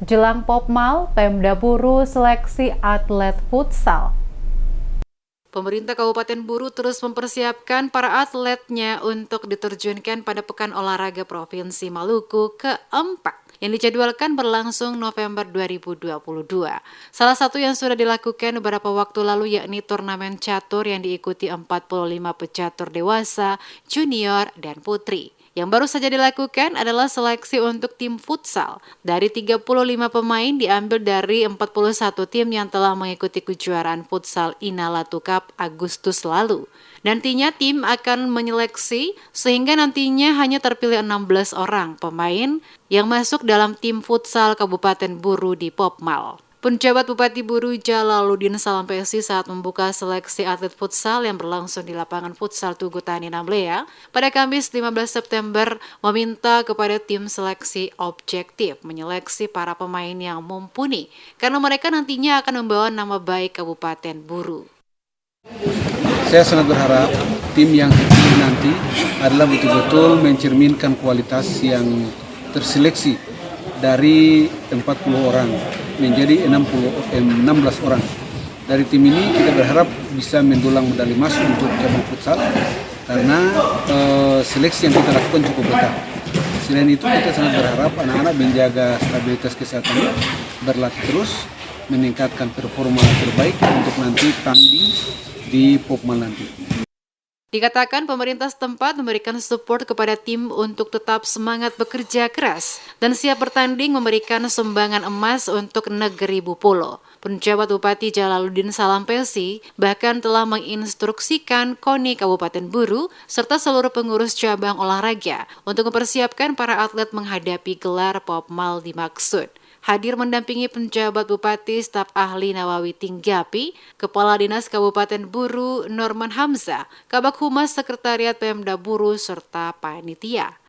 Jelang Popmal, Pemda Buru seleksi atlet futsal. Pemerintah Kabupaten Buru terus mempersiapkan para atletnya untuk diterjunkan pada Pekan Olahraga Provinsi Maluku keempat yang dijadwalkan berlangsung November 2022. Salah satu yang sudah dilakukan beberapa waktu lalu yakni turnamen catur yang diikuti 45 pecatur dewasa, junior, dan putri. Yang baru saja dilakukan adalah seleksi untuk tim futsal. Dari 35 pemain diambil dari 41 tim yang telah mengikuti kejuaraan futsal Inalatu Cup Agustus lalu. Nantinya tim akan menyeleksi sehingga nantinya hanya terpilih 16 orang pemain yang masuk dalam tim futsal Kabupaten Buru di Popmal. Penjabat Bupati Buru Jalaluddin Salampesi saat membuka seleksi atlet futsal yang berlangsung di lapangan futsal Tugu Tani Namlea pada Kamis 15 September meminta kepada tim seleksi objektif menyeleksi para pemain yang mumpuni karena mereka nantinya akan membawa nama baik Kabupaten Buru. Saya sangat berharap tim yang terpilih nanti adalah betul-betul mencerminkan kualitas yang terseleksi dari 40 orang menjadi 16 orang. Dari tim ini kita berharap bisa mendulang medali emas untuk cabang futsal karena seleksi yang kita lakukan cukup ketat. Selain itu kita sangat berharap anak-anak menjaga stabilitas kesehatan, berlatih terus, meningkatkan performa terbaik untuk nanti tanding di Popmal nanti. Dikatakan pemerintah setempat memberikan support kepada tim untuk tetap semangat bekerja keras dan siap bertanding memberikan sumbangan emas untuk negeri Bupolo. Penjabat Bupati Jalaluddin Salampesi bahkan telah menginstruksikan KONI Kabupaten Buru serta seluruh pengurus cabang olahraga untuk mempersiapkan para atlet menghadapi gelar Popmal dimaksud. Hadir mendampingi penjabat Bupati staf ahli Nawawi Tinggapi, Kepala Dinas Kabupaten Buru Norman Hamzah, Kabak Humas Sekretariat Pemda Buru serta panitia.